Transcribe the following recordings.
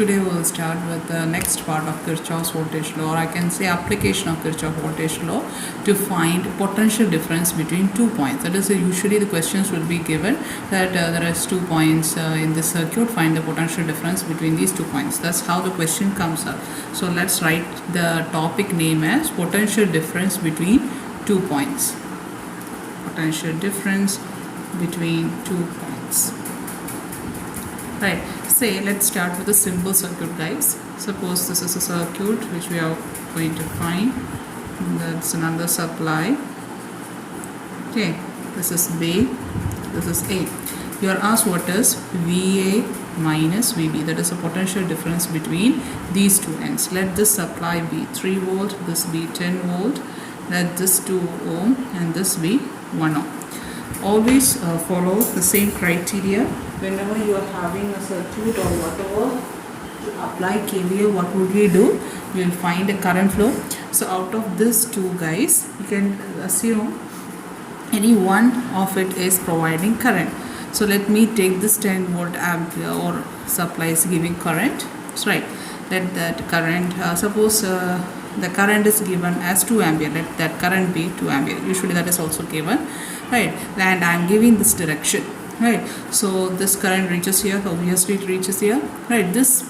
Today we will start with the next part of Kirchhoff's voltage law, or I can say application of Kirchhoff voltage law to find potential difference between 2 points. That is, usually the questions will be given that there is 2 points in the circuit, find the potential difference between these 2 points. That's how the question comes up. So let's write the topic name as potential difference between 2 points. Potential difference between 2 points. Right. Say, let's start with a simple circuit, guys. Suppose this is a circuit which we are going to find. That's another supply. Okay, this is B, this is A. You are asked what is VA minus VB. That is a potential difference between these two ends. Let this supply be 3 volt, this be 10 volt. Let this 2 ohm and this be 1 ohm. Always follow the same criteria. Whenever you are having a circuit or whatever, to apply KVL, what would we do? We will find a current flow. So out of this two, guys, you can assume any one of it is providing current. So let me take this 10 volt ampere or supply is giving current. That's right. Let that current, suppose the current is given as 2 ampere. Let that current be 2 ampere. Usually that is also given, right? And I am giving this direction, right? So this current reaches here, obviously it reaches here, right? This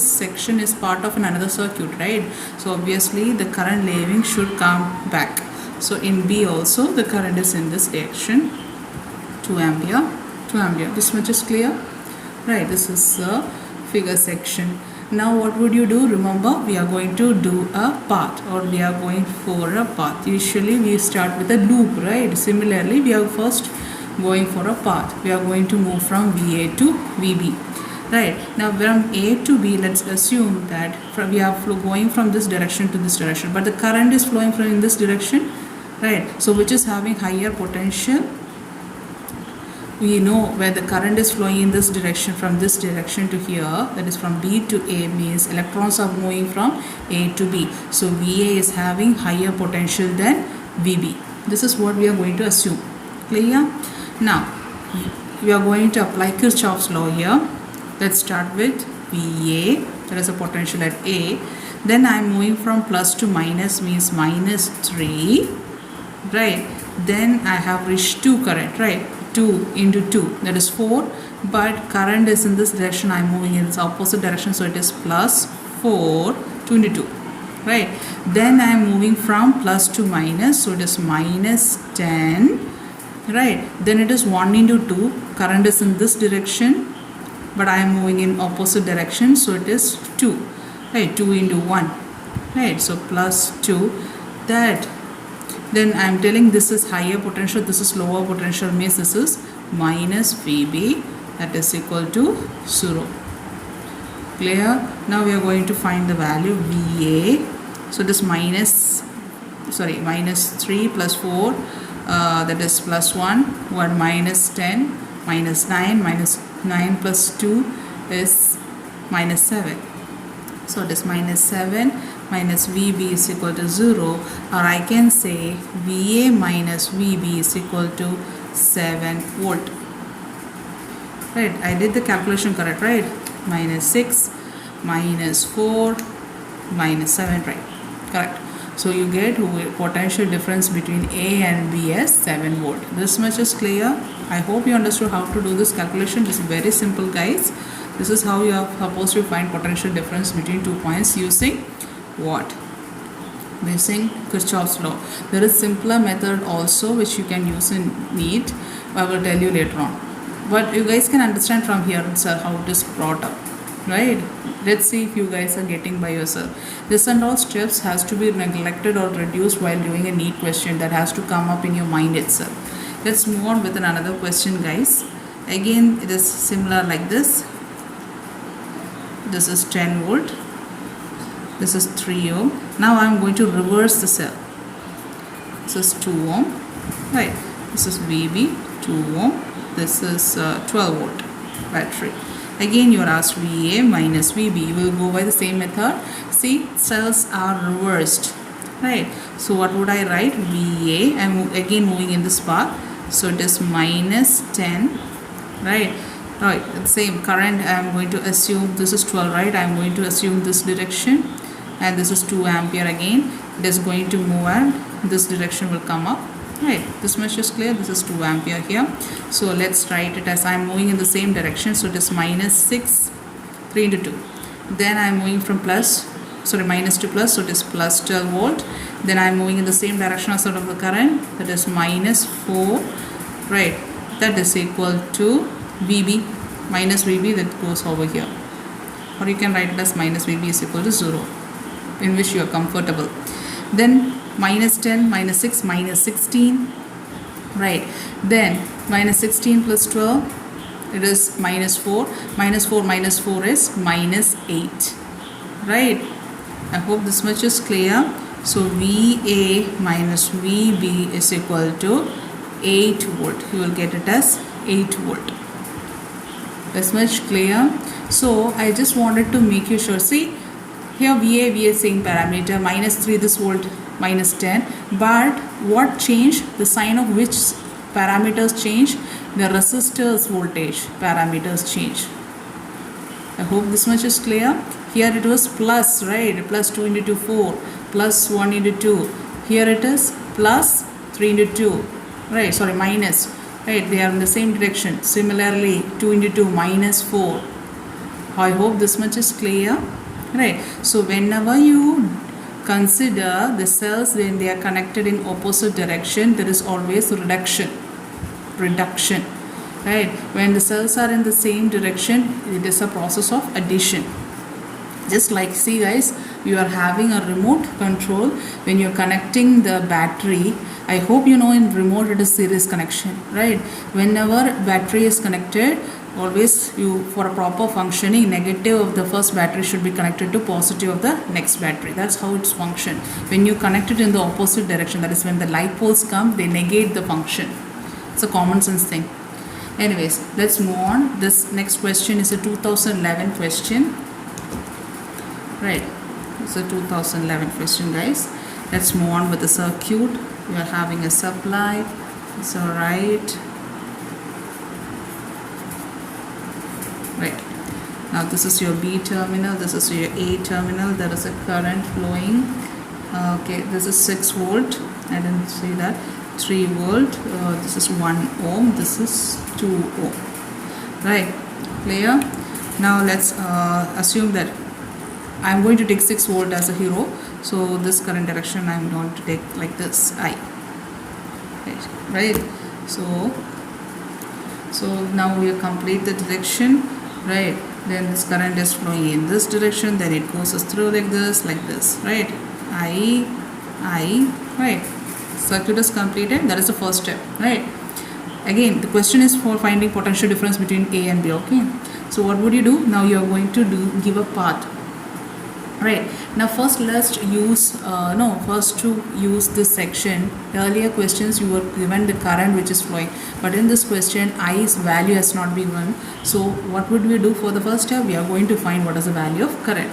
section is part of another circuit, right? So obviously the current leaving should come back. So in B also the current is in this direction, 2 ampere, 2 ampere. This much is clear, right? This is the figure section. Now what would you do? Remember, we are going to do a path, or we are going for a path. Usually we start with a loop, right? Similarly, we are first going for a path. We are going to move from VA to VB, right? Now from A to B, let's assume that we are going from this direction to this direction, but the current is flowing from in this direction, right? So which is having higher potential. We know where the current is flowing in this direction, from this direction to here, that is from B to A, means electrons are moving from A to B. So VA is having higher potential than VB. This is what we are going to assume. Clear? Now we are going to apply Kirchhoff's law here. Let's start with VA, there is a potential at A. Then I am moving from plus to minus, means minus 3, right? Then I have reached 2 current, right? 2 into 2, that is 4, but current is in this direction. I am moving in its opposite direction, so it is plus 4, 2 into 2, right? Then I am moving from plus to minus, so it is minus 10, right? Then it is 1 into 2, current is in this direction, but I am moving in opposite direction, so it is 2, right? 2 into 1, right? So plus 2, that. Then I am telling this is higher potential, this is lower potential, means this is minus VB, that is equal to 0. Clear? Now we are going to find the value VA. So this minus 3 plus 4, that is plus 1, 1 minus 10, minus 9, minus 9 plus 2 is minus 7. So this minus 7 minus VB is equal to 0, or I can say VA minus VB is equal to 7 volt. Right, I did the calculation correct, right? Minus 6, minus 4, minus 7, right? Correct. So you get potential difference between A and B as 7 volt. This much is clear. I hope you understood how to do this calculation. This is very simple, guys. This is how you are supposed to find potential difference between 2 points using what? Using Kirchhoff's law. There is simpler method also which you can use in NEET. I will tell you later on. But you guys can understand from here itself how it is brought up, right? Let's see if you guys are getting by yourself. This and all steps has to be neglected or reduced while doing a NEET question. That has to come up in your mind itself. Let's move on with another question, guys. Again, it is similar like this. This is 10 volt. This is 3 ohm. Now I am going to reverse the cell. This is 2 ohm, right? This is VB, 2 ohm. This is 12 volt battery. Again you are asked VA minus VB. You will go by the same method. See, cells are reversed, right? So what would I write? VA, I am again moving in this path. So it is minus 10, right? Right, same current. I am going to assume this is 12, right? I am going to assume this direction, and this is 2 ampere again. It is going to move and this direction will come up. Right, this much is clear. This is 2 ampere here. So let's write it as I am moving in the same direction. So it is minus 6, 3 into 2. Then I am moving from minus to plus, so it is plus 12 volt. Then I am moving in the same direction as sort of the current, that is minus 4, right? That is equal to VB, minus VB that goes over here. Or you can write it as minus VB is equal to 0, in which you are comfortable. Then minus 10, minus 6, minus 16, right? Then minus 16 plus 12, it is minus 4. Minus 4 minus 4 is minus 8, right? I hope this much is clear. So VA minus VB is equal to 8 volt. You will get it as 8 volt. This much clear. So I just wanted to make you sure. See here VA same parameter, minus 3 this volt, minus 10. But what changed? The sign of which parameters change? The resistor's voltage parameters change. I hope this much is clear. Here it was plus, right? Plus 2 into 2, 4. Plus 1 into 2. Here it is plus 3 into 2. Right? Sorry, minus. Right? They are in the same direction. Similarly, 2 into 2 minus 4. I hope this much is clear. Right? So whenever you consider the cells when they are connected in opposite direction, there is always reduction. Right? When the cells are in the same direction, it is a process of addition. Just like, see guys, you are having a remote control when you're connecting the battery. I hope you know in remote it is series connection, right? Whenever battery is connected, always you, for a proper functioning, negative of the first battery should be connected to positive of the next battery. That's how it's function. When you connect it in the opposite direction, that is when the light poles come, they negate the function. It's a common sense thing. Anyways, let's move on. This next question is a 2011 question. Right, it's a 2011 question, guys. Let's move on with the circuit. We are having a supply. It's alright. Right. Now this is your B terminal. This is your A terminal. There is a current flowing. Okay, this is 6 volt. I didn't see that. 3 volt. This is 1 ohm. This is 2 ohm. Right. Clear? Now let's assume that I'm going to take 6 volt as a hero. So this current direction I'm going to take like this, I. Right. So now we complete the direction. Right. Then this current is flowing in this direction. Then it goes through like this. Right. I. Right. Circuit is completed. That is the first step. Right. Again, the question is for finding potential difference between A and B. Okay. So what would you do? Now you are going to give a path. Right. Now first let's use to use this section. Earlier questions you were given the current which is flowing, but in this question I's value has not been given. So what would we do for the first step? We are going to find what is the value of current.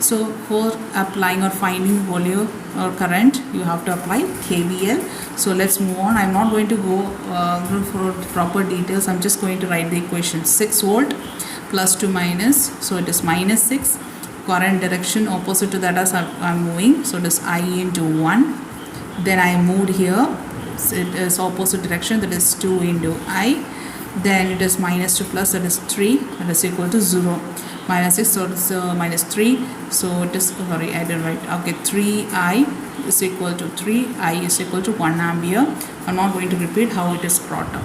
So for applying or finding volume or current, you have to apply KVL. So let's move on. I'm not going to go for proper details. I'm just going to write the equation. 6 volt plus to minus, so it is minus 6. Current direction opposite to that as I'm moving, so it is I into 1. Then I moved here, so it is opposite direction, that is 2 into I. Then it is minus to plus, that is 3, that is equal to 0. Minus 6, so it's minus 3, so it is, sorry, I didn't write. Okay, 3I is equal to 3I is equal to 1 ampere. I'm not going to repeat how it is brought up.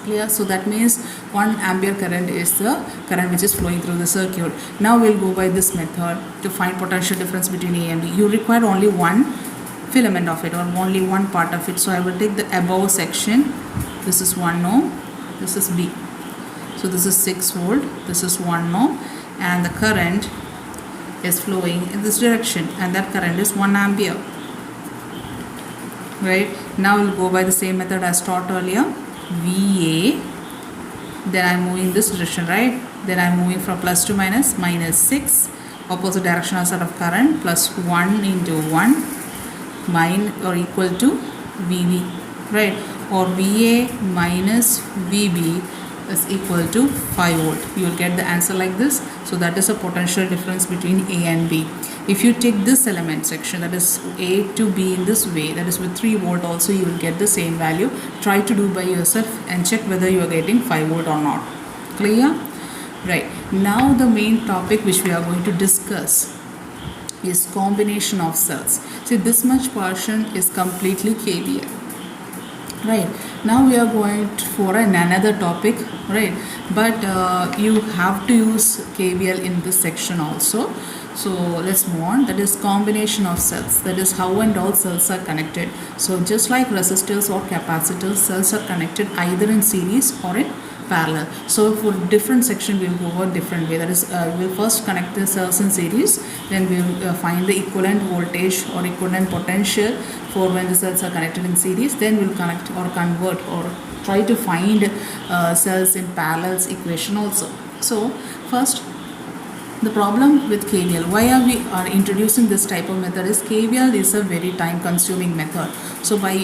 Clear? So that means 1 ampere current is the current which is flowing through the circuit. Now we'll go by this method to find potential difference between A and B. You require only one filament of it or only one part of it. So I will take the above section. This is 1 ohm. This is B. So this is 6 volt. This is 1 ohm. And the current is flowing in this direction. And that current is 1 ampere. Right? Now we'll go by the same method as taught earlier. VA, then I'm moving this direction, right? Then I'm moving from plus to minus, minus 6, opposite direction sort of current, plus 1 into 1, mine or equal to VB, right? Or VA minus VB is equal to 5 volt. You will get the answer like this. So that is a potential difference between A and B. If you take this element section, that is A to B in this way, that is with 3 volt also, you will get the same value. Try to do by yourself and check whether you are getting 5 volt or not. Clear? Right. Now the main topic which we are going to discuss is combination of cells. See, this much portion is completely KVL. Right, now we are going for another topic, right, but you have to use KVL in this section also. So let's move on. That is combination of cells, that is how and all cells are connected. So just like resistors or capacitors, cells are connected either in series or in parallel. So for different section we will go over different way. That is we will first connect the cells in series, then we will find the equivalent voltage or equivalent potential for when the cells are connected in series. Then we will connect or convert or try to find cells in parallels equation also. So first, the problem with KVL, why are introducing this type of method, is KVL is a very time consuming method. So by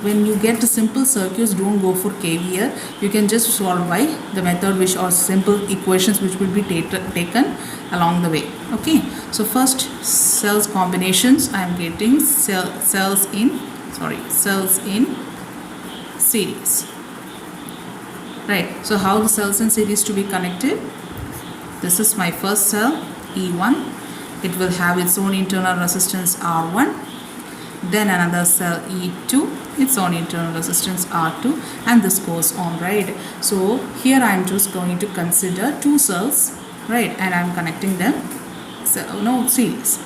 when you get simple circuits, don't go for KVL. You can just solve by the method which are simple equations which will be taken along the way. Okay, so first, cells combinations. I am getting cells in series. Right, so how the cells in series to be connected? This is my first cell, E1. It will have its own internal resistance R1. Then another cell, E2, its own internal resistance R2, and this goes on, right? So here I am just going to consider two cells, right, and I am connecting them series.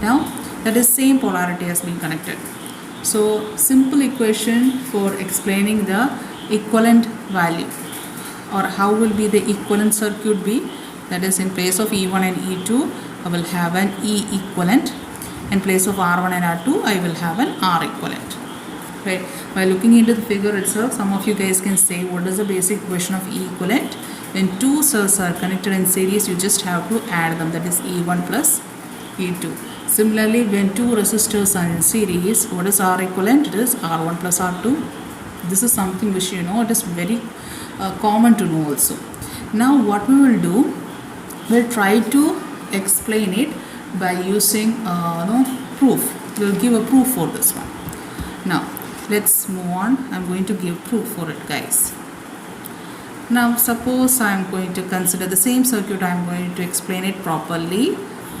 Now that is same polarity has been connected. So simple equation for explaining the equivalent value, or how will be the equivalent circuit be? That is, in place of E1 and E2, I will have an E equivalent. In place of R1 and R2, I will have an R equivalent. Right. By looking into the figure itself, some of you guys can say, what is the basic equation of E equivalent? When two cells are connected in series, you just have to add them. That is E1 plus E2. Similarly, when two resistors are in series, what is R equivalent? It is R1 plus R2. This is something which you know, it is very common to know also. Now what we will do, we'll try to explain it by using proof. We'll give a proof for this one. Now let's move on. I'm going to give proof for it, guys. Now suppose I'm going to consider the same circuit. I'm going to explain it properly.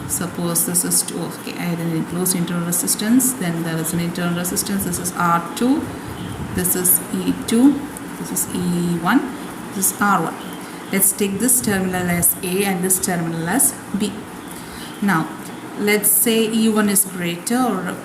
Suppose this is 2. Okay, I had an enclosed internal resistance. Then there is an internal resistance. This is R2. This is E2. This is E1. This is R1. Let's take this terminal as A and this terminal as B. Now, let's say E1 is greater, or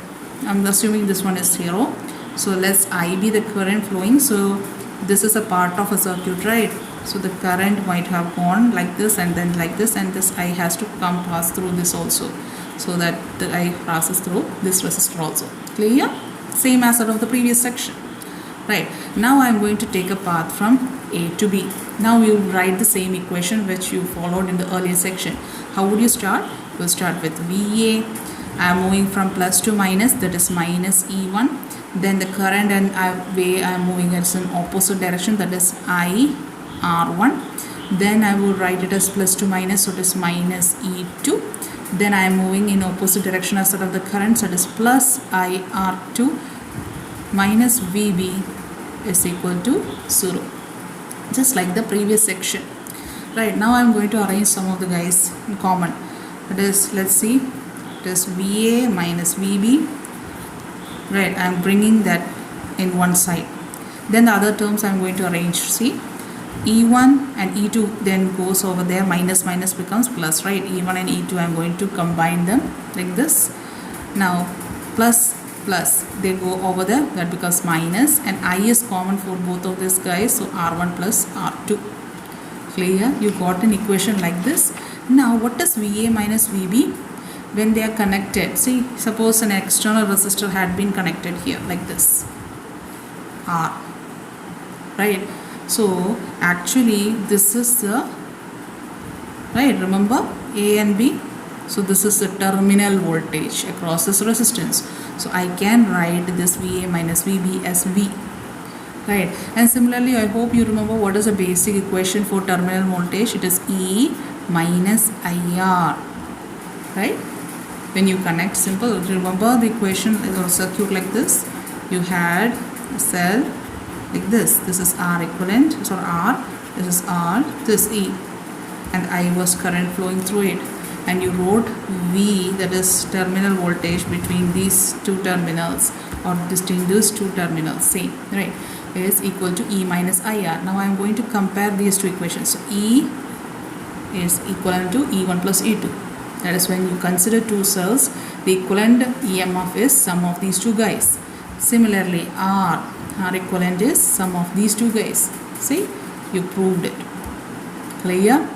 I'm assuming this one is 0. So let's I be the current flowing. So this is a part of a circuit, right? So the current might have gone like this and then like this, and this I has to pass through this also, so that the I passes through this resistor also. Clear? Same as that of the previous section. Right, now I am going to take a path from A to B. Now we will write the same equation which you followed in the earlier section. How would you start? We'll start with VA. I am moving from plus to minus, that is minus E1. Then the current and way I am moving in opposite direction, that is I R1. Then I will write it as plus to minus, so it is minus E2. Then I am moving in opposite direction as that of the current, so it is plus I R2 minus VB is equal to 0, just like the previous section. Right, now I am going to arrange some of the guys in common. That is, let's see, it is VA minus VB. Right, I am bringing that in one side. Then the other terms I am going to arrange. See, E1 and E2 then goes over there, minus becomes plus, right? E1 and E2 I am going to combine them like this. Now plus they go over there, that becomes minus, and I is common for both of these guys, so R1 plus R2. Clear? You got an equation like this. Now what is VA minus VB when they are connected? See, suppose an external resistor had been connected here like this, R, right? So actually this is the, right, remember A and B. So this is the terminal voltage across this resistance. So I can write this VA minus VB as V. right? And similarly, I hope you remember what is the basic equation for terminal voltage. It is E minus IR, right? When you connect, simple, remember the equation is a circuit like this. You had a cell like this. This is R equivalent, so R, this is R, this E, and I was current flowing through it, and you wrote V, that is terminal voltage between these two terminals, or between these two terminals, same, right, is equal to E minus IR. Now I am going to compare these two equations. So E is equivalent to E1 plus E2. That is, when you consider two cells, the equivalent EMF is sum of these two guys. Similarly, R equivalent is sum of these two guys. See, you proved it. Clear?